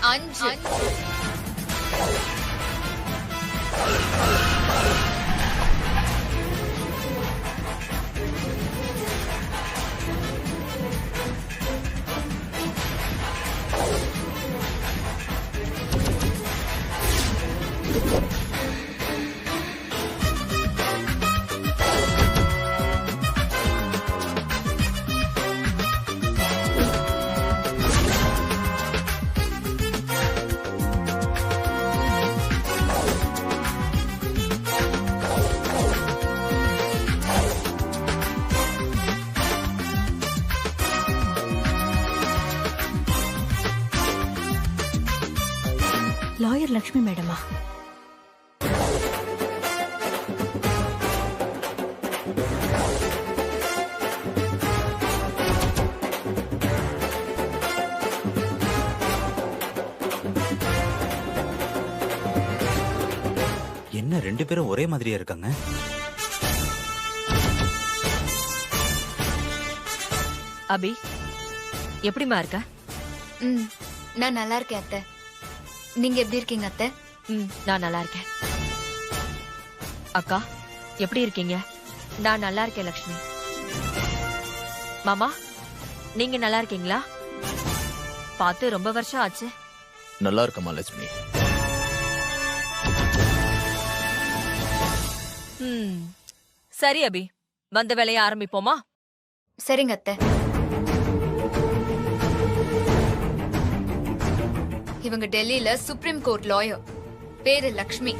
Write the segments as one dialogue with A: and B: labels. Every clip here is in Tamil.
A: 5.
B: லாயர் லக்ஷ்மி மேடமா?
C: என்ன 2 பேரும் ஒரே மாதிரியா இருக்காங்க?
D: அபி, எப்படிமா இருக்க?
A: நான் நல்லா இருக்கேன் அத்தை. நீங்க எப்படி இருக்கீங்க அத்தை?
D: நான் நல்லா இருக்கேன். அக்கா, எப்படி இருக்கீங்க? நான் நல்லா இருக்கேன் லக்ஷ்மி. மாமா, நீங்க நல்லா இருக்கீங்களா? பார்த்து ரொம்ப வருஷம் ஆச்சு.
E: நல்லா இருக்கமா லட்சுமி.
D: சரி அபி, வந்த வேலையை ஆரம்பிப்போமா?
A: சரிங்க அத்தை. இவங்க டெல்லியில சுப்ரீம் கோர்ட் லாயர். பேரு Lakshmi.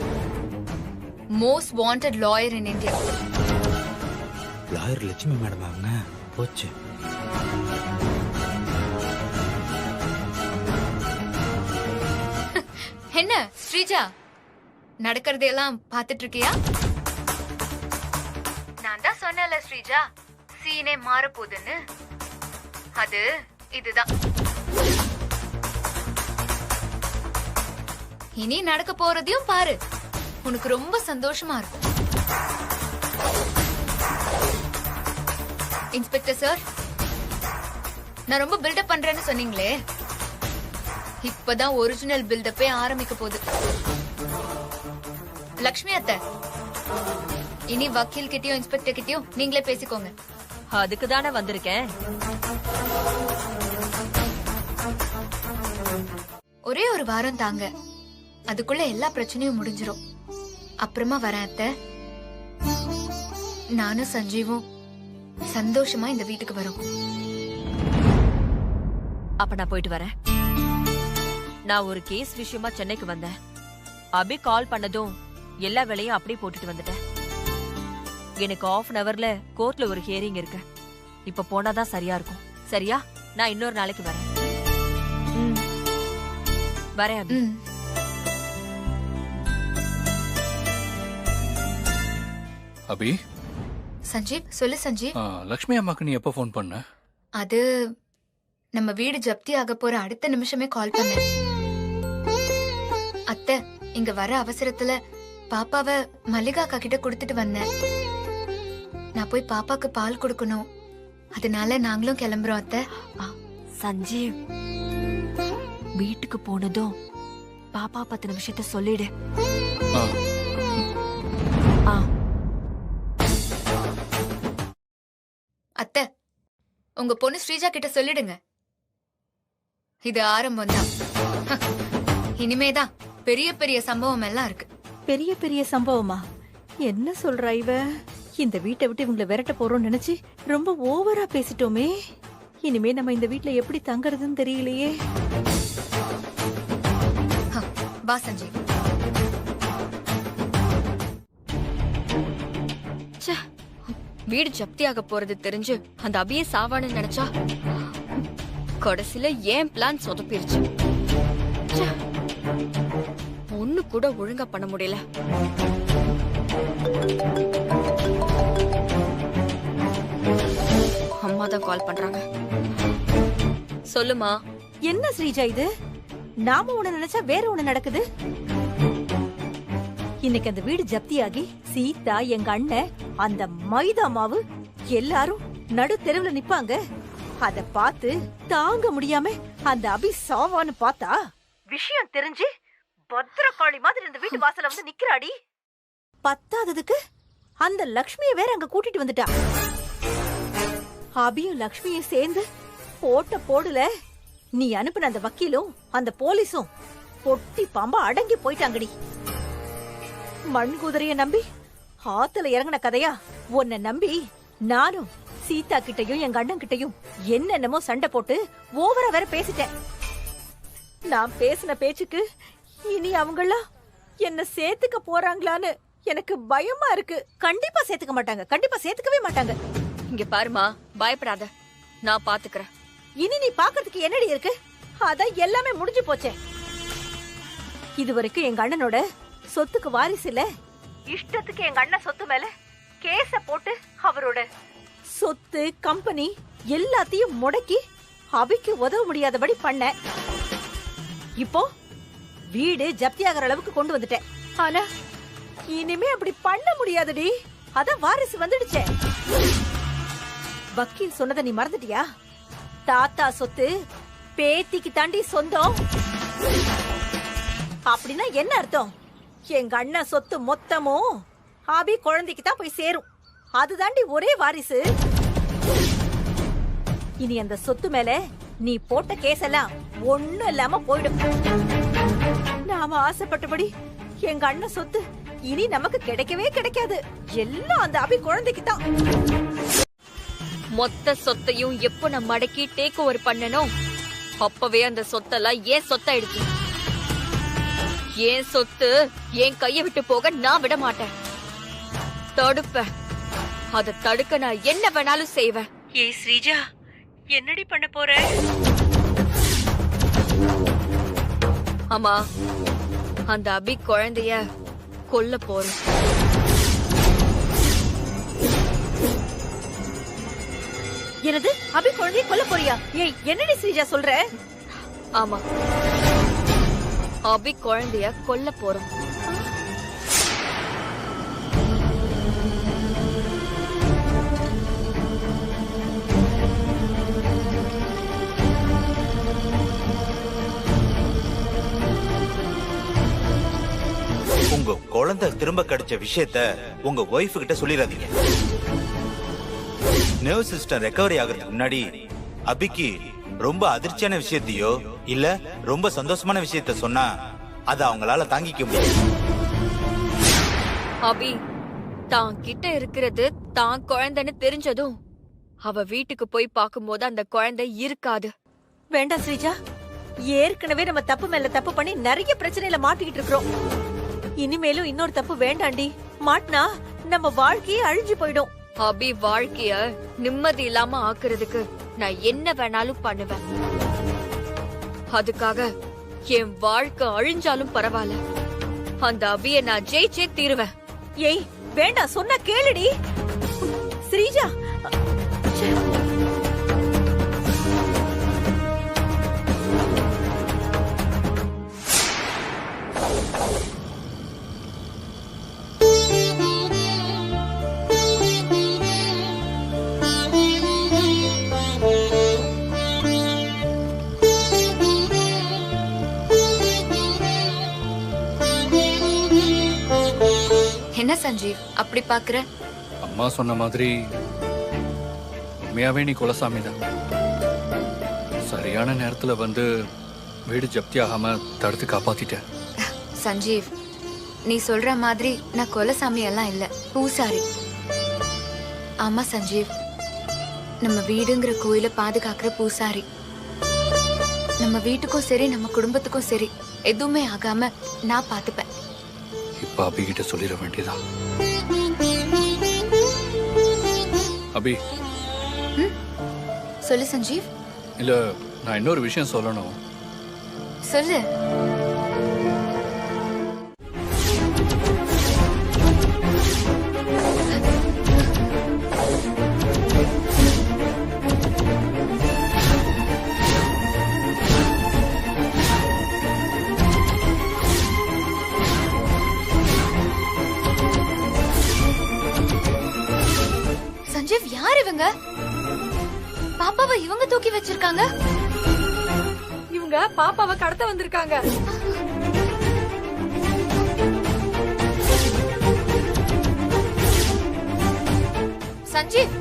A: Most wanted lawyer in India.
C: Lawyer Lakshmi madam அவங்க போச்சு.
A: என்ன ஸ்ரீஜா, நடக்கிறதையெல்லாம் பாத்துட்டு இருக்கியா? நான் தான் சொன்னேன்ல ஸ்ரீஜா, சீனே மாற போகுதுன்னு. அது இதுதான். இனி நடக்க போறதையும் பாரு. உனக்கு ரொம்ப சந்தோஷமா இருக்கும். இன்ஸ்பெக்டர் சார், நான் ரொம்ப பில்டப் பண்றேன்னு சொன்னீங்களே, இப்பதான் ஒரிஜினல் பில்டப்பே ஆரம்பிக்க போகுது. லக்ஷ்மி அத்தை, இனி வக்கீல் கிட்டயும் இன்ஸ்பெக்டர் கிட்டயும் நீங்களே பேசிக்கோங்க.
D: அதுக்கு தானே வந்திருக்கேன்.
A: ஒரே ஒரு வாரம் தாங்க, அதுக்குள்ள எல்லா பிரச்சனையும் முடிஞ்சிரும். அப்புறமா வரேன் அத்தை. நானும் சஞ்சீவும் சந்தோஷமா இந்த வீட்டுக்கு வரோம்.
D: அப்ப நான் போயிட்டு வரேன். நான் ஒரு கேஸ் விஷயமா சென்னைக்கு வந்தேன். அபி கால் பண்ணதும் எல்லா வேலையும் அப்படியே போட்டுட்டு வந்துட்டேன். எனக்கு 1/2 hourல கோர்ட்ல ஒரு ஹியரிங் இருக்கு. இப்ப போனாதான் சரியா இருக்கும். சரியா? நான் இன்னொரு நாளைக்கு வரேன். வரேன் அபி.
F: அபி.
A: சஞ்சீவ், சொல்லு சஞ்சீவ்.
F: லக்ஷ்மி அம்மாக்கு நீ எப்போ ஃபோன் பண்ண?
A: அது நம்ம வீடு ஜப்தி ஆக போற அடுத்த நிமிஷமே கால் பண்ணேன். அத்தை, இங்க வர அவசரத்துல பாப்பாவை மல்லிகா அக்கா கிட்ட கொடுத்துட்டு வந்தேன். நான் போய் பாப்பாக்கு பால் கொடுக்கணும். அதனால நாங்களும் கிளம்புறோம் அத்தை.
D: சஞ்சீவ், வீட்டுக்கு போனதும் பாப்பா பத்தின விஷயத்த சொல்லிடு.
A: அத்தை, உங்க பொண்ணு ஸ்ரீஜா கிட்ட சொல்லிடுங்க. இது ஆரம்பம் தான். இனிமேதான் பெரிய பெரிய சம்பவம் எல்லாம் இருக்கு.
B: பெரிய பெரிய சம்பவமா? என்ன சொல்றா இவ? இந்த வீட்டை விட்டு இவங்களை விரட்ட போறோம்னு நினைச்சு ரொம்ப ஓவரா பேசிட்டோமே. இனிமே நம்ம இந்த வீட்ல எப்படி தங்கறதுன்னு தெரியலையே.
A: வா சஞ்சீவ். வீடு ஜப்தி ஆக போறது தெரிஞ்சு அந்த அபியே சாவான்னு நினைச்சா கடைசியில ஏன் பிளான் சொதப்பிருச்சு. ஒண்ணு கூட ஒழுங்கா பண்ண முடியல. அம்மா தான் கால் பண்றாங்க. சொல்லுமா.
B: என்ன ஸ்ரீஜா இது? நாம ஒண்ணு நினைச்சா வேற ஒண்ணு நடக்குது. இன்னைக்கு அந்த வீடு ஜப்தியாகி சீதா, எங்க அண்ணன், அந்த மைதா மாவு எல்லாரும் நடு தெருவுல நிப்பாங்க. அத பார்த்து தாங்க முடியாம அந்த அபி சாவான்னு பார்த்தா விஷயம் தெரிஞ்சு பத்திரகாளி மாதிரி இந்த வீட்டு வாசல்ல வந்து நிக்கிறாடி. பத்தாததுக்கு அந்த லக்ஷ்மிய வேற அங்க கூட்டிட்டு வந்துட்டா. அபியும் லக்ஷ்மியும் சேர்ந்து போட்ட போடுல நீ அனுப்பின அந்த வக்கீலும் அந்த போலீஸும் பொட்டி பாம்பா அடங்கி போயிட்டாங்கடி. மண் குதிரைய நம்பி ஆத்துல இறங்கின கதையா உன்னை நம்பி நானும் சீதா கிட்டையும் எங்க அண்ணன் கிட்டையும் என்னென்னமோ சண்டை போட்டு ஓவரா வேற பேசிட்டேன். நான் பேசின பேச்சுக்கு இனி அவங்களா என்ன சேர்த்துக்க போறாங்களான்னு எனக்கு பயமா இருக்கு. கண்டிப்பா சேர்த்துக்க மாட்டாங்க, கண்டிப்பா சேர்த்துக்கவே மாட்டாங்க.
D: இங்க பாருமா, பயப்படாத, நான் பாத்துக்கிறேன்.
B: இனி நீ பாக்குறதுக்கு என்னடி இருக்கு? அதான் எல்லாமே முடிஞ்சு போச்சே. இதுவரைக்கும் எங்க அண்ணனோட சொத்துக்கு வாரிசு இல்ல, இஷ்டத்துக்கு எங்க அண்ணன் சொத்து மேல கேஸ போட்டு அவரோட சொத்து கம்பெனி எல்லாத்தையும் முடக்கி அபிக்கு உதவ முடியாதபடி பண்ண. இப்போ வீடு ஜப்தியாகிற அளவுக்கு கொண்டு வந்துட்டேன். ஆனா இனிமே அப்படி பண்ண முடியாதுடி. அதான் வாரிசு வந்துடுச்சே. வக்கீல் சொன்னதை நீ மறந்துட்டியா? தாத்தா சொத்து பேத்திக்கு தாண்டி சொந்தம். அப்படின்னா என்ன அர்த்தம்? எங்க அண்ணன் சொத்து மொத்தமும் அபி குழந்தைக்கு தான் போய் சேரும். அதுதாண்டி ஒரே வாரிசு. இனி அந்த சொத்து மேல நீ போட்ட கேஸ் எல்லாம் ஒண்ணும் இல்லாம போயிடும். நாம ஆசைப்பட்டபடி எங்க அண்ணன் சொத்து இனி நமக்கு கிடைக்கவே கிடைக்காது. எல்லாம் அந்த அபி குழந்தைக்கு தான்.
D: மொத்த சொத்தையும் எப்ப நான் மடக்கி டேக் ஓவர் பண்ணனும் அப்பவே அந்த சொத்தெல்லாம் ஏன் சொத்தாயிடுச்சு. ஏன் சொத்து என் கைய விட்டு போக நான் விட மாட்டேன். தடுப்பேன். அதை தடுக்க நான் என்ன வேணாலும் செய்வேன்.
B: ஏய் ஸ்ரீஜா, என்னடி பண்ண போற?
D: ஆமா, அந்த அபி குழந்தைய கொல்ல போறேன்.
B: என்னது? அபி குழந்தைய கொல்ல போறியா? ஏய் என்னடி ஸ்ரீஜா சொல்ற?
D: ஆமா, அபி குழந்தைய கொல்ல போறோம்.
C: உங்க குழந்தை திரும்ப கிடைச்ச விஷயத்த உங்க ஒய்ஃப் கிட்ட சொல்லிடாதீங்க. நர்வ் சிஸ்டம் ரெக்கவரி ஆகிறதுக்கு முன்னாடி அபிக்கு ரொம்ப அதிர்ச்சியான விஷயத்தையோ இல்ல ரொம்ப சந்தோஷமான விஷயத்த சொன்னா அத அவங்களால தாங்கிக்க முடியாது.
D: அபி தான் கிட்ட இருக்கிறது தான் குழந்தைன்னு தெரிஞ்சதும் அவ வீட்டுக்கு போய் பாக்கும்போது அந்த குழந்தை இருக்காது.
B: வேண்டாம் ஸ்ரீஜா, ஏற்கனவே நம்ம தப்பு மேல தப்பு பண்ணி நிறைய பிரச்சனையில மாட்டிக்கிட்டு இருக்கிறோம். இனிமேலும் இன்னொரு தப்பு வேண்டாண்டி. மாட்டினா நம்ம வாழ்க்கையே அழிஞ்சு போயிடும்.
D: அபி வாழ்க்கைய நிம்மதி இல்லாம ஆக்குறதுக்கு நான் என்ன வேணாலும் பண்ணுவேன். அதுக்காக என் வாழ்க்கை அழிஞ்சாலும் பரவாயில்ல. அந்த அபிய நான் ஜெயிச்சே தீருவேன்.
B: ஏய் வேண்டாம், சொன்னா கேளுடி ஸ்ரீஜா.
A: என்ன சஞ்சீவ் அப்படி பாக்குற?
F: அம்மா சொன்ன மாதிரி உண்மையாவே நீ குலசாமி தான். சரியான நேரத்துல வந்து வீடு ஜப்தி ஆகாம தடுத்து காப்பாத்திட்ட.
A: சஞ்சீவ், நீ சொல்ற மாதிரி நான் கொலசாமி எல்லாம் இல்ல, பூசாரி. ஆமா சஞ்சீவ், நம்ம வீடுங்கிற கோயில பாதுகாக்கிற பூசாரி. நம்ம வீட்டுக்கும் சரி நம்ம குடும்பத்துக்கும் சரி எதுவுமே ஆகாம நான் பாத்துப்பேன்.
F: இப்ப அபி கிட்ட சொல்லிட வேண்டியதான். அபி,
A: சொல்லு சஞ்சீவ்.
F: இல்ல நான் இன்னொரு விஷயம் சொல்லணும்.
A: சொல்லு. சஞ்சீவ், யார் இவங்க? பாப்பாவை இவங்க தூக்கி வச்சிருக்காங்க.
G: அவங்க பாப்பாவை கடத்த வந்திருக்காங்க.
A: சஞ்சீவ்,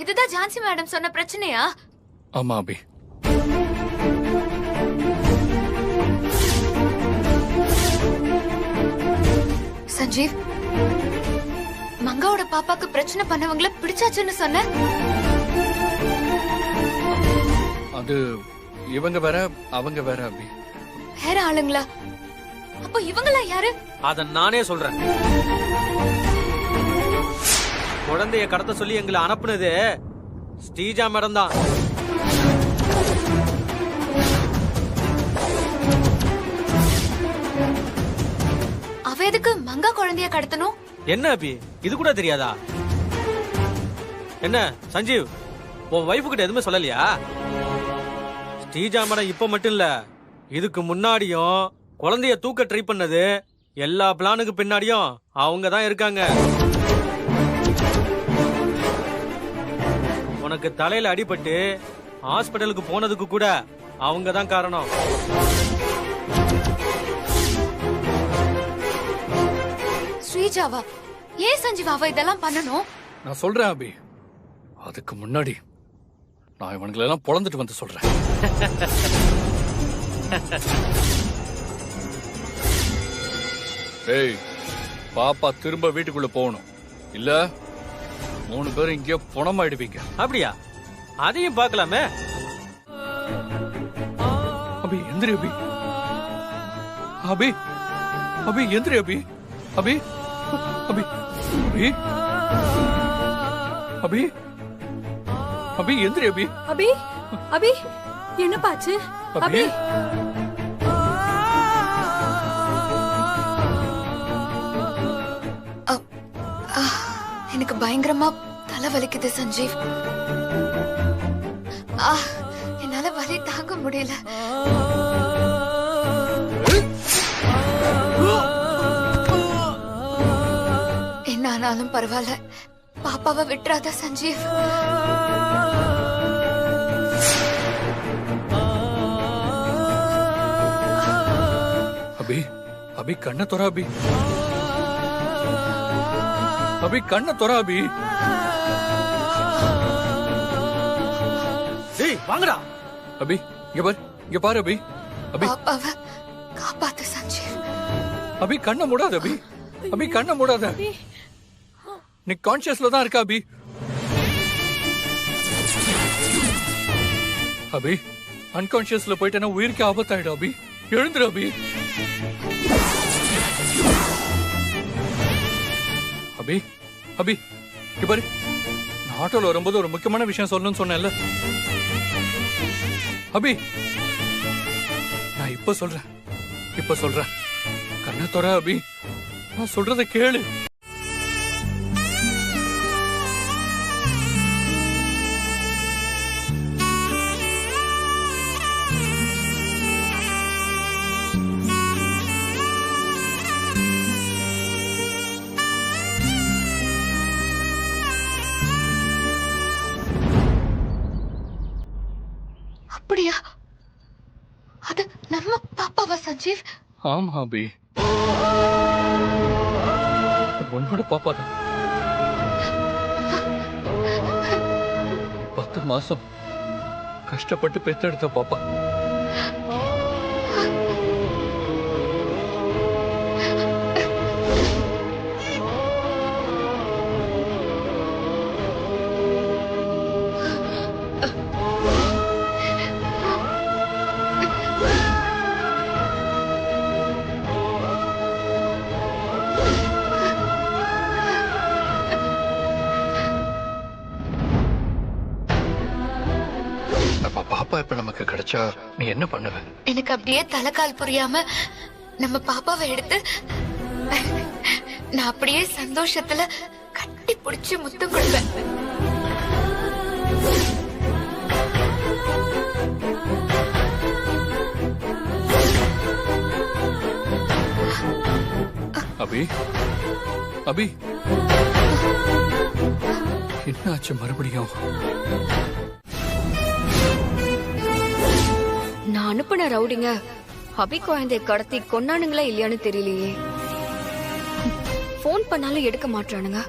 A: இதுதான் ஜான்சி மேடம் சொன்ன பிரச்சனையா?
F: ஆமா அபி.
A: சஞ்சீவ், மங்காவோட பாப்பாக்கு பிரச்சனை பண்ணவங்கள பிடிச்சாச்சுன்னு சொன்ன.
F: அது இவங்க வேற அவங்க வேற அபி.
A: வேற ஆளுங்களா? அப்போ இவங்களா யாரு?
H: அத நானே சொல்றேன். குழந்தைய கடத்த சொல்லி எங்களை அனுப்புனது ஸ்ரீஜா மேடம் தான்.
A: அவ எதுக்கு மங்கா குழந்தைய கடத்தணும்?
H: என்ன அபி, இது கூட தெரியாதா? என்ன சஞ்சீவ், உன் வைஃபு கிட்ட எதுவுமே சொல்லலையா? ஸ்ரீஜா மேடம் இப்ப மட்டும் இல்ல, இதுக்கு முன்னாடியும் குழந்தைய தூக்க ட்ரை பண்ணது எல்லா பிளானுக்கு பின்னாடியும் அவங்க தான் இருக்காங்க. உனக்கு தலையில அடிபட்டு ஹாஸ்பிட்டலுக்கு போனதுக்கு கூட அவங்க தான் காரணம்.
A: ஸ்ரீஜாவா? ஏன் சஞ்சீவ் அவ இதெல்லாம் பண்ணணும்?
F: நான் சொல்றேன் அபி, அதுக்கு முன்னாடி நான் இவனுங்களை எல்லாம் பொழந்துட்டு வந்து சொல்றேன். ஏய், பாப்பா திரும்ப வீட்டுக்குள்ள போகணும், இல்ல 3 பேரும் இங்கே புணமாயிடுவீங்க.
H: அப்படியா? அதையும் பார்க்கலாமே.
F: அபி எந்திரி அபி. அபி அபி எந்திரி அபி. அபி அபி அபி அபி அபி எந்திரி அபி.
G: அபி, அபி, என்னப்பாச்சு?
F: அபி
A: எனக்கு பயங்கரமா தலை வலிக்குது சஞ்சீவ். என்னால வலி தாங்க முடியல. என்ன ஆனாலும் பரவாயில்ல, பாப்பாவை விட்டுறாத சஞ்சீவ்.
F: அபி அபி கண்ண தொற அபி. அபி கண்ண தொற அபி.
H: டேய் வாங்கடா.
F: அபி இங்க பாரு அபி. அபி
A: பாப்பாவை காப்பாத்து சஞ்சீவ்.
F: அபி கண்ண மூடாத அபி. அபி கண்ண மூடாத. நீ கான்ஷியஸ்ல தான் இருக்க அபி. அபி அன்கான்ஷியஸ்ல போயிட்டேன்னா உயிருக்கு ஆபத்தாயிடும் அபி. எழுந்துரு அபி. அபி அபி இங்க பாரு, நான் ஆட்டோல வரும்போது ஒரு முக்கியமான விஷயம் சொல்லணும்னு சொன்னேன்ல அபி. நான் இப்ப சொல்றேன் கண்ண தொற அபி. நான் சொல்றத கேளு.
A: அப்படியா? அது நம்ம பாப்பாவா சஞ்சீவ்?
F: ஆமா அபி, உன்னோட பாப்பா தான். 10 மாசம் கஷ்டப்பட்டு பெத்தெடுத்த பாப்பா. பாப்பா இப்ப நமக்கு கிடைச்சா நீ என்ன பண்ணுவ?
A: எனக்கு அப்படியே தலைக்கால் புரியாம நம்ம பாப்பாவை எடுத்து நான் அப்படியே சந்தோஷத்துல கட்டி பிடிச்சு முத்தம் கொடுப்பேன்.
F: அபி அபி என்னாச்சு மறுபடியும்?
G: அனுப்புன ரவுடிங்க அபி குழந்தைய கடத்தி கொன்னானுங்களா இல்லையான்னு தெரியலையே. போன் பண்ணாலும் எடுக்க மாட்டானுங்க.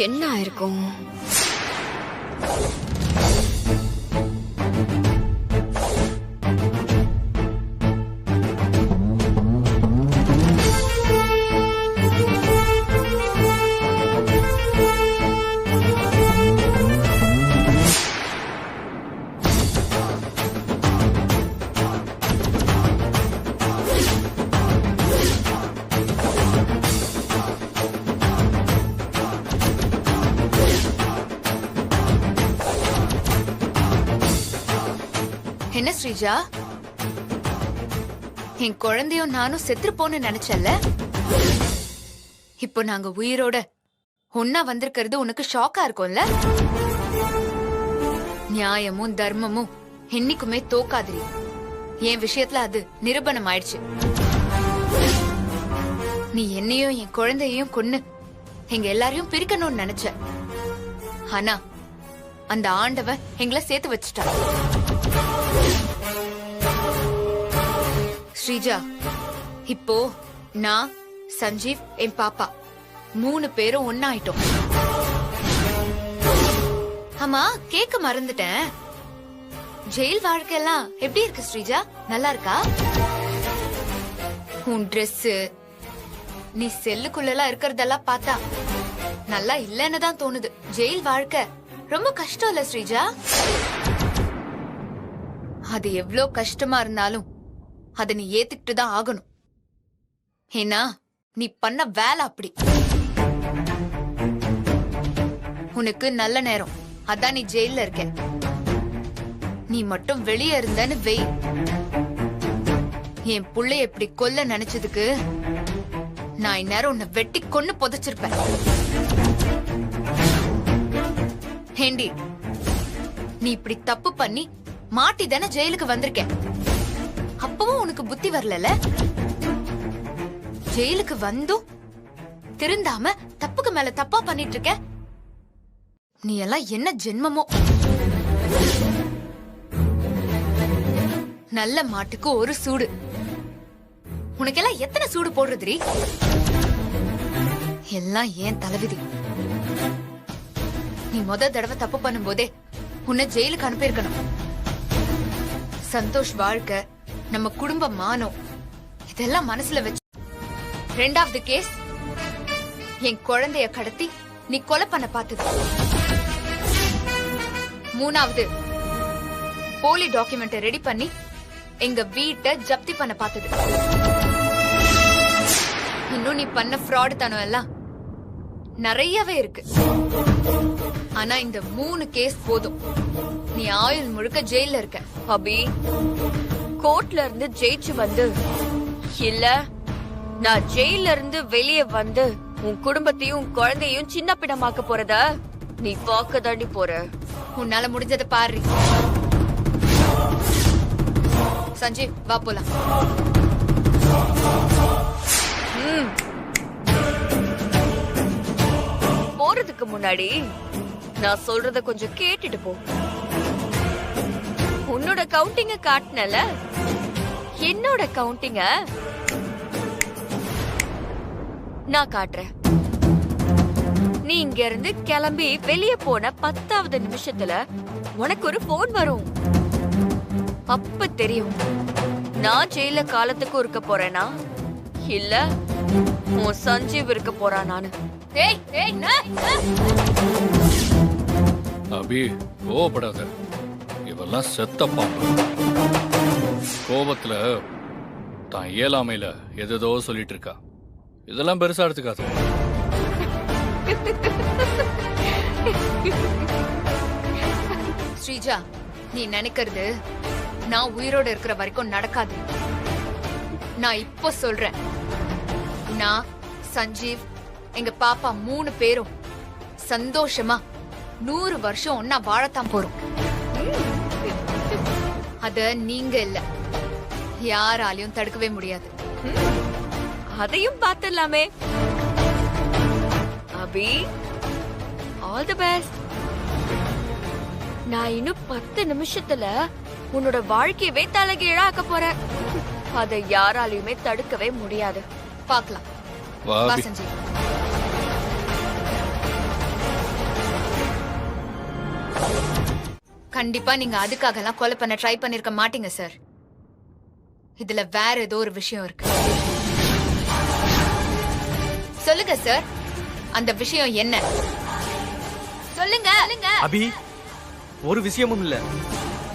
G: என்ன ஆயிருக்கும்?
A: என்ன ஸ்ரீஜா, என் குழந்தையும் நானும் செத்து போன்னு நினைச்சல. இப்போ நாங்க உயிரோட ஒன்னா வந்திருக்கிறது உனக்கு ஷாக்கா இருக்கும்ல? நியாயமும் தர்மமும் என்னைக்குமே தோக்காதிரி. என் விஷயத்துல அது நிரூபணம் ஆயிடுச்சு. நீ என்னையும் என் குழந்தையையும் கொன்னு எங்க எல்லாரையும் பிரிக்கணும்னு நினைச்ச. ஆனா அந்த ஆண்டவன் எங்களை சேர்த்து வச்சுட்டா. ஸ்ரீஜா, இப்போ நான், சஞ்சீவ், என் பாப்பா 3 பேரும் ஒன்னாயிட்டோம். ஆமா, கேக்க மறந்துட்டேன். ஜெயில் வாழ்க்கையெல்லாம் எப்படி இருக்கு ஸ்ரீஜா? நல்லா இருக்கா? உன் ட்ரெஸ், நீ செல்லுக்குள்ளலாம் இருக்கிறதெல்லாம் பார்த்தா நல்லா இல்லன்னு தான் தோணுது. ஜெயில் வாழ்க்கை ரொம்ப கஷ்டம் இல்ல ஸ்ரீஜா? அது எவ்ளோ கஷ்டமா இருந்தாலும் அத நீ ஏத்துக்கிட்டு தான் ஆகணும். ஏன்னா நீ பண்ண வேலை அப்படி. உனக்கு நல்ல நேரம், அதான் நீ ஜெயில இருக்க. நீ மட்டும் வெளியே இருந்தன்னு வெய், என் புள்ளைய எப்படி கொல்ல நினைச்சதுக்கு நான் இந்நேரம் உன்னை வெட்டி கொன்னு புதைச்சிருப்பேன். ஹேண்டி, நீ இப்படி தப்பு பண்ணி மாட்டி தானே ஜெயிலுக்கு வந்திருக்க. அப்பவும் உனக்கு புத்தி வரல. ஜெயிலுக்கு வந்தும் திருந்தாம தப்புக்கு மேல தப்பா பண்ணிட்டு இருக்க. நீ எல்லாம் என்ன ஜென்மமோ? நல்ல மாட்டுக்கு ஒரு சூடு. உனக்கெல்லாம் எத்தனை சூடு போடுறதுரி? எல்லாம் ஏன் தலைவிதி. நீ முத தடவை தப்பு பண்ணும் போதே உன்னை ஜெயிலுக்கு அனுப்பியிருக்கணும். சந்தோஷ் வாழ்க்கை, நம்ம குடும்ப மானம், இதெல்லாம் மனசுல வச்சு. 2வது கேஸ், என் குழந்தைய கடத்தி நீ கொலை பண்ண பார்த்தது. 3வது, போலி டாக்குமெண்ட் ரெடி பண்ணி எங்க வீட்டை ஜப்தி பண்ண பார்த்தது. இன்னும் நீ பண்ண ஃப்ராட் தனம் எல்லாம் நிறையவே இருக்கு. ஆனா இந்த 3 கேஸ் போதும், நீ ஆயுள் முழுக்க ஜெயில இருக்க.
D: அபி, கோர்ட்ல இருந்து ஜெயிச்சு வந்து இல்ல, நான் ஜெயில இருந்து வெளியே வந்து உன் குடும்பத்தையும் உன் குழந்தையும் சின்ன பின்னமாக்க போறத நீ பார்க்க தாண்டி போற.
A: உன்னால முடிஞ்சதை பாரு. சஞ்சீவ், வா போலாம்.
D: போறதுக்கு முன்னாடி நான் சொல்றத கொஞ்சம் கேட்டுட்டு போ. உன்னோட கவுண்டிங்க காட்டினல, என்னோட கவுண்டிங்க நான் காட்டுறேன். நீ இங்க இருந்து கிளம்பி வெளியே போன 10வது நிமிஷத்துல உனக்கு ஒரு போன் வரும். அப்ப தெரியும் நான் ஜெயில காலத்துக்கு இருக்க போறேனா இல்ல உன் சஞ்சீவ் இருக்க போறானான்னு.
F: அபி, கோவப்படாத. இவெல்லாம் செத்த பாம்பு. கோபத்துல தான் இயலாமையில எதோ சொல்லிட்டு இருக்கா. இதெல்லாம் பெருசா எடுத்துக்காத.
A: ஸ்ரீஜா, நீ நினைக்கிறது நான் உயிரோட இருக்கிற வரைக்கும் நடக்காது. நான் இப்போ சொல்றேன், நான், சஞ்சீவ், எங்க பாப்பா 3 பேரும் சந்தோஷமா 100 வருஷம் ஒன்னா வாழத்தான் போறோம். அத நீங்க இல்ல, யாராலையும் தடுக்கவே முடியாது.
D: அதையும் பார்த்துடலாமே. அபி, ஆல் தி பெஸ்ட்.
G: நான் இன்னும் 10 நிமிஷத்துல உன்னோட வாழ்க்கையவே தலைகீழா ஆக்க போறேன். அதை யாராலையுமே தடுக்கவே முடியாது.
A: பார்க்கலாம்.
F: வா
A: வா
F: அபி.
A: சஞ்சீவ். கண்டிப்பா நீங்க அதுக்காக எல்லாம் கொலை பண்ண ட்ரை பண்ணிருக்க மாட்டீங்க சார். இதுல வேற ஏதோ ஒரு விஷயம் இருக்கு. சொல்லுங்க சார், அந்த விஷயம் என்ன? சொல்லுங்க.
H: அபி ஒரு விஷயமும் இல்ல,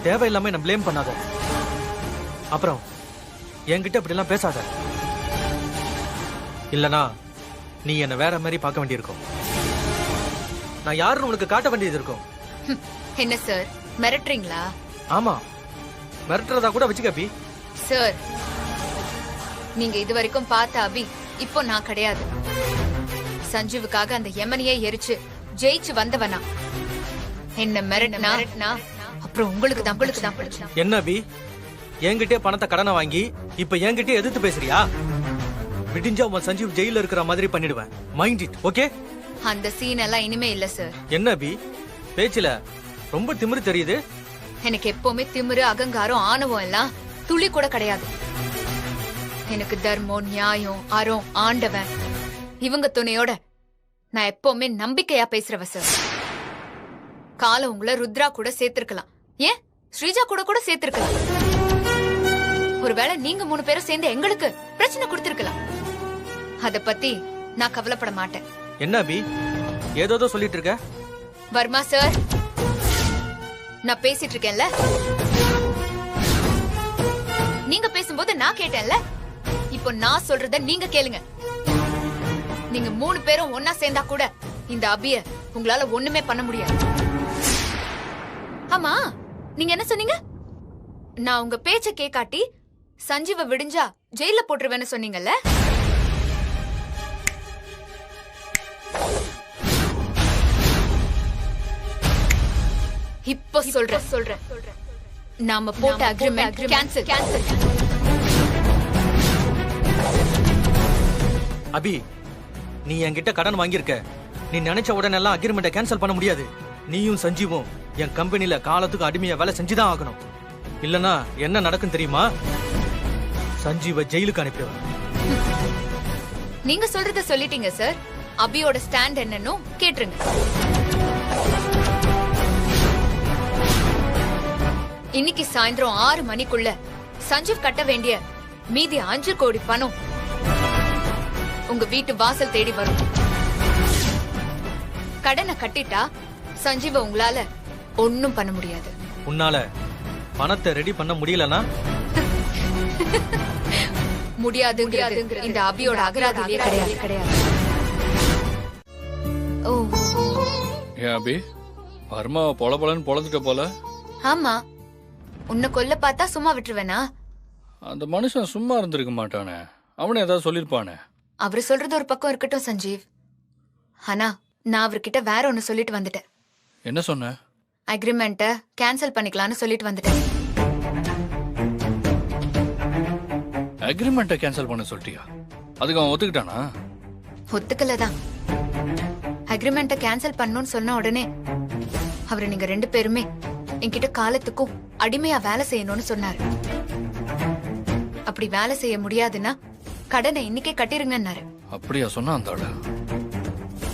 H: தேவையில்லாம என்ன ப்ளேம் பண்ணாத. அப்புறம் என்கிட்ட அப்படி எல்லாம் பேசாத, இல்லனா நீ என்ன வேற மாதிரி பார்க்க வேண்டியிருக்கும். நான் யாருன்னு உனக்கு காட்ட வேண்டியது இருக்கும்.
A: என்ன சார் மிரட்டுறீங்களா?
H: ஆமா, மிரட்டுறதா கூட வச்சுக்க அபி.
A: சார், நீங்க இதுவரைக்கும் பார்த்த அபி இப்போ நான் கிடையாது. சஞ்சீவுக்காக அந்த யமனியை எரிச்சு ஜெயிச்சு வந்தவனா. என்ன மிரட்டினா அப்புறம் உங்களுக்கு தான் பிடிச்சு.
H: என்ன அபி, என்கிட்டே பணத்தை கடனை வாங்கி இப்ப என்கிட்டே எதிர்த்து பேசுறியா? விடிஞ்சா உன் சஞ்சீவ் ஜெயில இருக்கிற மாதிரி பண்ணிடுவேன். Mind it, okay?
A: அந்த சீன் எல்லாம் இனிமே இல்ல சார்.
H: என்ன அபி, பேச்சுல ரொம்ப திமிரு தெரியுது.
A: எனக்கு எப்பவுமே திமிரு, அகங்காரம், ஆணவம் எல்லாம் துளி கூட கிடையாது. எனக்கு தர்மம், நியாயம், அறம், ஆண்டவன் இவங்க துணையோட நான் எப்பவுமே நம்பிக்கையா பேசுறவ சார். காலம் உங்களை ருத்ரா கூட சேர்த்திருக்கலாம், ஏன் ஸ்ரீஜா கூட சேர்த்திருக்கலாம். ஒருவேளை நீங்க 3 பேரும் சேர்ந்து எங்களுக்கு பிரச்சனை கொடுத்திருக்கலாம். அத பத்தி நான் கவலைப்பட மாட்டேன்.
H: என்ன அபி, ஏதோ சொல்லிட்டு இருக்க?
A: வர்மா சார், நான் பேசிட்டு இருக்கேன்ல, நீங்க பேசும்போது நான் கேட்டேன்ல. இப்போ நான் சொல்றத நீங்க கேளுங்க. நீங்க 3 பேரும் ஒன்னா சேர்ந்தா கூட இந்த அபிய உங்களால ஒண்ணுமே பண்ண முடியாது. ஆமா, நீங்க என்ன சொன்னீங்க? நான் உங்க பேச்ச கேக்காட்டி சஞ்சீவ விடிஞ்சா ஜெயில போட்டுருவேன்னு சொன்னீங்கல்ல. இப்போ சொல்றேன். நாம போட்ட அக்ரிமெண்ட் கேன்சல்.
H: அபி, நீ என்கிட்ட கடன் வாங்கியிருக்க. நீ நினைச்ச உடனே எல்லாம் அக்ரிமெண்ட்டை கேன்சல் பண்ண முடியாது. நீயும் சஞ்சீவும் என் கம்பெனில காலத்துக்கு அடிமையா வேலை செஞ்சுதான் ஆகணும். இல்லனா என்ன நடக்கும் தெரியுமா? சஞ்சீவ ஜெயிலுக்கு அனுப்பிடுவேன்.
A: நீங்க சொல்றத சொல்லிட்டீங்க சார். அபியோட ஸ்டாண்ட் என்னன்னு கேட்டுருங்க. இன்னைக்கு சாயந்தரம் 6 மணிக்குள்ள சஞ்சீவ் கட்ட வேண்டிய மீதி 5 கோடி பணம் உங்க வீட்டு வாசல் தேடி வரும். கடனை கட்டிட்டா சஞ்சீவ உங்களால ஒண்ணும் பண்ண முடியாது.
H: உன்னால பணத்தை ரெடி பண்ண முடியலனா?
A: முடியாதுங்கிறது இந்த அபியோட அகராதிலே கிடையாது. ஓ,
F: ஏன் அபி, வர்மாவை பொலன்னு பொழந்துட்ட போல.
A: ஆமா, உன்னை கொல்ல பார்த்தா சும்மா விட்டுருவேனா?
F: அந்த மனுஷன் சும்மா இருந்திருக்க மாட்டானே, அவனே ஏதாவது சொல்லிருப்பானே.
A: அவரு சொல்றது ஒரு பக்கம் இருக்கட்டும் சஞ்சீவ், ஆனா நான் அவர்கிட்ட வேற ஒன்னு சொல்லிட்டு வந்துட்டேன்.
F: என்ன சொன்ன?
A: அக்ரிமெண்ட்டை கேன்சல் பண்ணிக்கலாம்னு சொல்லிட்டு வந்துட்டேன்.
F: அக்ரிமெண்ட்டை கேன்சல் பண்ண சொல்லிட்டியா? அதுக்கு அவன் ஒத்துக்கிட்டானா?
A: ஒத்துக்கலதான். அக்ரிமெண்ட்டை கேன்சல் பண்ணணும்னு சொன்ன உடனே அவரு நீங்க 2 பேருமே என்கிட்ட காலத்துக்கும் அடிமையா வேலை செய்யணும்னு சொன்னாரு. அப்படி வேலை செய்ய முடியாதுன்னா கடனை இன்னைக்கே கட்டிருங்கன்னாரு.
F: அப்படியா சொன்னா அந்த ஆளு?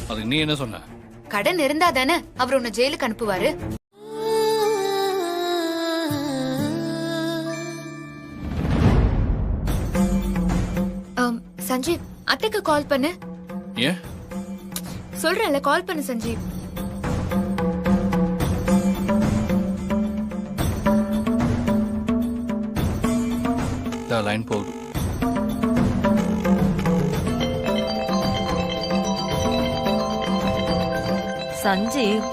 F: அதுக்கு நீ என்ன சொன்ன?
A: கடன் இருந்தா தானே அவர் உன்னை ஜெயிலுக்கு அனுப்புவாரு. சஞ்சீவ், அத்தைக்கு கால் பண்ணு.
F: ஏன்?
A: சொல்றேன்ல, கால் பண்ணு சஞ்சீவ்.
F: லைன் போகுது.
D: சஞ்சீவ்.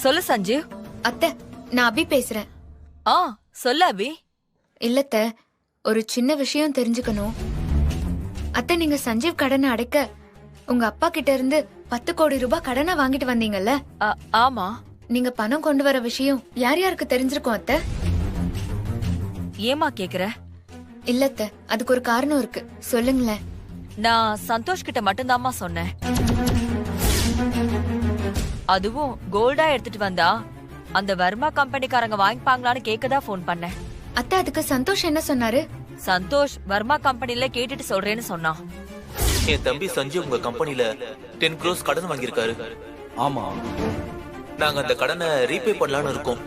D: சொல்லு சஞ்சீவ்.
A: அத்தை, நான் அபி பேசுறேன்.
D: சொல்லு அபி.
A: இல்லத்த, ஒரு சின்ன விஷயம் தெரிஞ்சுக்கணும். அத்தை, நீங்க சஞ்சீவ் கடனை அடைக்க உங்க அப்பா கிட்ட இருந்து 10 கோடி ரூபாய் கடனை வாங்கிட்டு வந்தீங்கல்ல?
D: ஆமா.
A: நீங்க பணம் கொண்டு வர விஷயம் யார் யாருக்கு தெரிஞ்சிருக்கும் அத்தை?
D: ஏமா கேக்குற?
A: இல்லத்த, அதுக்கு ஒரு காரணம் இருக்கு, சொல்லுங்களேன்.
D: நான் சந்தோஷ் கிட்ட மட்டும்தாம்மா சொன்னேன். அதுவும் கோல்டா எடுத்துட்டு வந்தா அந்த வர்மா கம்பெனிக்காரங்க வாங்கிப்பாங்களான்னு கேட்கதான் ஃபோன் பண்ணேன்.
A: அத்தை, அதுக்கு சந்தோஷ் என்ன சொன்னாரு?
D: சந்தோஷ் வர்மா கம்பெனில கேட்டுட்டு சொல்றேன்னு சொன்னான்.
E: என் தம்பி சஞ்சீவ் உங்க கம்பெனில 10 crores கடன் வாங்கியிருக்காரு.
I: ஆமா,
E: நாங்க அந்த கடனை ரீபே பண்ணலாம்னு இருக்கோம்.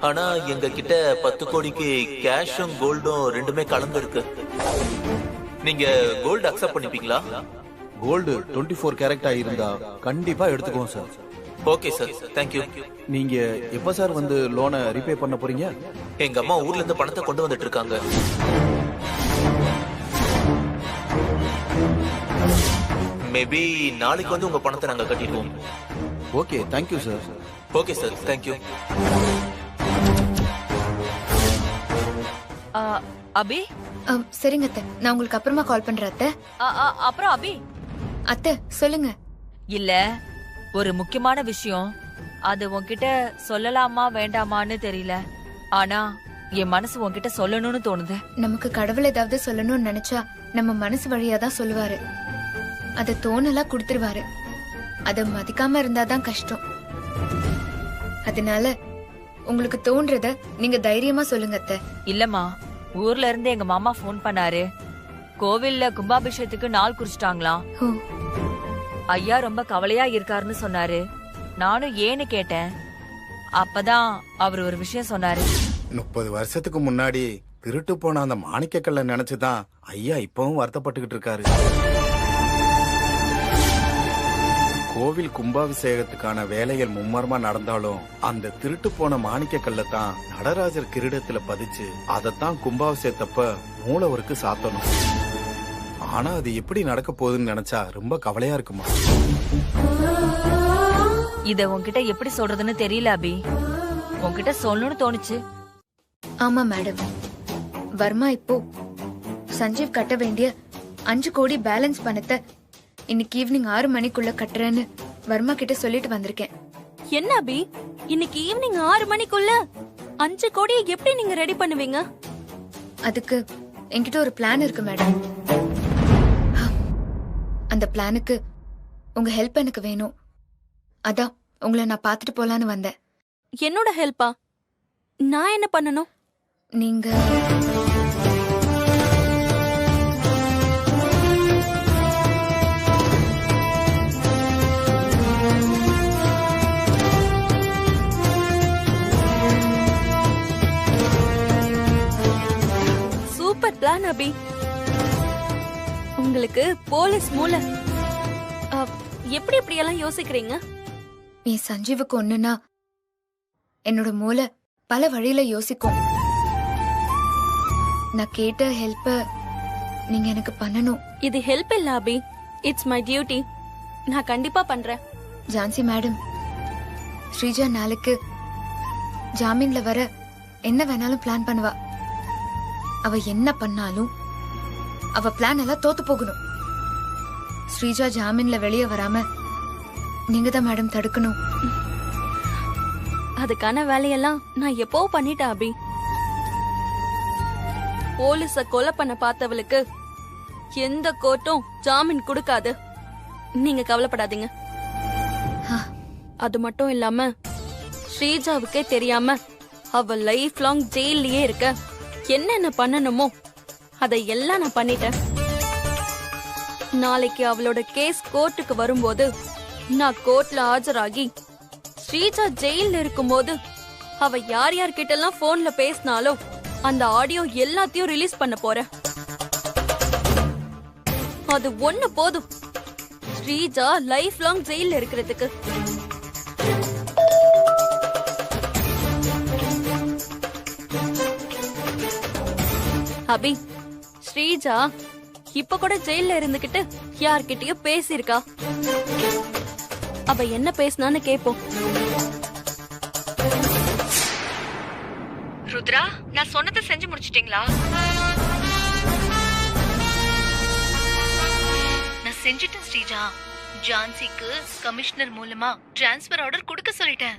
E: ஆனா எங்க கிட்ட 10 கோடிக்கு கேஷும் கோல்டும் ரெண்டுமே கலந்து இருக்கு. நீங்க கோல்டு அக்செப்ட் பண்ணிப்பீங்களா?
I: கோல்டு 24 கேரக்டா இருந்தா கண்டிப்பா எடுத்துக்குவோம் சார்.
E: Okay sir, thank you.
I: நீங்க எப்ப சார் வந்து லோனை ரீபே பண்ண போறீங்க?
E: எங்க அம்மா ஊர்ல இருந்து பணத்தை கொண்டு வந்துட்டு இருக்காங்க. மேபி நாளைக்கு வந்து உங்க பணத்தை நாங்க கட்டிடுவோம்.
I: Okay, thank you sir.
E: Okay sir, thank you.
D: Abhi,
A: சரிங்க அத்தை, நான் உங்களுக்கு அப்புறமா கால் பண்றேன் அத்தை.
D: அப்புறம் அபி,
A: அத்தை சொல்லுங்க.
D: இல்ல, ஒரு முக்கியமான விஷயம். அது உன்கிட்ட சொல்லலாமா வேண்டாமான்னு தெரியல. ஆனா என் மனசு உன்கிட்ட சொல்லணும்னு தோணுது.
A: நமக்கு கடவுள் ஏதாவது சொல்லணும்னு நினைச்சா நம்ம மனசு வழியா தான் சொல்லுவாரு. அத தோணலா கொடுத்துருவாரு. அத மதிக்காம இருந்தாதான் கஷ்டம். அதனால உங்களுக்கு தோன்றத நீங்க தைரியமா சொல்லுங்க அத்தை.
D: இல்லம்மா, ஊர்ல இருந்து எங்க மாமா போன் பண்ணாரு. கோவில்ல கும்பாபிஷேகத்துக்கு நாள் குறிச்சிட்டாங்களாம்.
A: ஓ,
D: ஐயா ரொம்ப கவலையா இருக்காருன்னு சொன்னாரு. நானும் ஏன்னு கேட்டேன். அப்பதான் அவர் ஒரு விஷயம் சொன்னாரு.
J: 30 வருஷத்துக்கு முன்னாடி திருட்டு போன அந்த மாணிக்கக்கல்ல நினைச்சுதான் ஐயா இப்பவும் வருத்தப்பட்டுக்கிட்டு இருக்காரு. கோவில் கும்பாபிஷேகத்துக்கான வேலைகள் மும்மரமா நடந்தாலும் அந்த திருட்டு போன மாணிக்கக்கல்ல தான் நடராஜர் கிரீடத்துல பதிச்சு அதைத்தான் கும்பாபிஷேகத்தப்ப மூலவருக்கு சாத்தணும். ஆனா அது எப்படி நடக்க போகுதுன்னு நினைச்சா ரொம்ப கவலையா இருக்குமா.
D: இத உன்கிட்ட எப்படி சொல்றதுன்னு தெரியல அபி. உன்கிட்ட சொல்லணும்னு தோணுச்சு.
A: ஆமா மேடம், வர்மா இப்போ சஞ்சீவ் கட்ட வேண்டிய 5 கோடி பேலன்ஸ் பணத்தை இன்னைக்கு ஈவினிங் 6 மணிக்குள்ள கட்டுறேன்னு வர்மா கிட்ட சொல்லிட்டு வந்திருக்கேன்.
K: என்ன அபி, இன்னைக்கு ஈவினிங் 6 மணிக்குள்ள 5 கோடியை எப்படி நீங்க ரெடி பண்ணுவீங்க?
A: அதுக்கு என்கிட்ட ஒரு பிளான் இருக்கு மேடம். அந்த பிளானுக்கு உங்க ஹெல்ப் எனக்கு வேணும். அதான் உங்களை நான் பாத்துட்டு போலான்னு வந்தேன்.
K: என்னோட ஹெல்ப்பா? நான் என்ன பண்ணணும்?
A: நீங்க
K: சூப்பர் பிளான் அபி. உங்களுக்கு போலீஸ் மூளை. எப்படி இப்படி எல்லாம் யோசிக்கிறீங்க?
A: நீ சஞ்சீவுக்கு ஒண்ணுன்னா என்னோட மூளை பல வழியில யோசிக்கும். நான் கேட்ட ஹெல்ப்ப நீங்க எனக்கு பண்ணணும்.
K: இது ஹெல்ப் இல்ல அபி, இட்ஸ் மை டியூட்டி. நான் கண்டிப்பா பண்றேன்.
A: ஜான்சி மேடம், ஸ்ரீஜா நாளைக்கு ஜாமீன்ல வர என்ன வேணாலும் பிளான் பண்ணுவா. அவ என்ன பண்ணாலும் அவ பிளான் எல்லாம் தோத்து போகணும். ஸ்ரீஜா ஜாமீன்ல வெளியே வராம நீங்க தான் மேடம் தடுக்கணும்.
K: அதுக்கான வேலையெல்லாம் நான் எப்போ பண்ணிட்டேன் அபி. போலீஸ கொலை பண்ண பார்த்தவளுக்கு எந்த கோர்ட்டும் ஜாமீன் கொடுக்காது. நீங்க கவலைப்படாதீங்க. அது மட்டும் இல்லாம ஸ்ரீஜாவுக்கே தெரியாம அவ லைஃப் லாங் ஜெயிலே இருக்க என்னென்ன பண்ணணுமோ அதையெல்லாம் நான் பண்ணிட்டேன். நாளைக்கு அவளோட கேஸ் கோர்ட்டுக்கு வரும்போது நான் கோர்ட்ல ஆஜராகி ஸ்ரீஜா ஜெயில இருக்கும்போது அவ யார் யார்கிட்ட எல்லாம் போன்ல பேசினாலோ அந்த ஆடியோ எல்லாத்தையும் ரிலீஸ் பண்ண போறேன். அது ஒண்ணு போதும் ஸ்ரீஜா லைஃப் லாங் ஜெயில இருக்கிறதுக்கு. அபி, ஸ்ரீஜா இப்ப கூட ஜெயில இருந்துகிட்டு யார்கிட்டயும் பேசிருக்கா. அவ என்ன பேசினான்னு கேப்போம்.
G: ருத்ரா, நான் சொன்னதை செஞ்சு முடிச்சிட்டீங்களா? நான் செஞ்சுட்டேன் ஸ்ரீஜா. ஜான்சிக்கு கமிஷனர் மூலமா டிரான்ஸ்பர் ஆர்டர் கொடுக்க சொல்லிட்டேன்.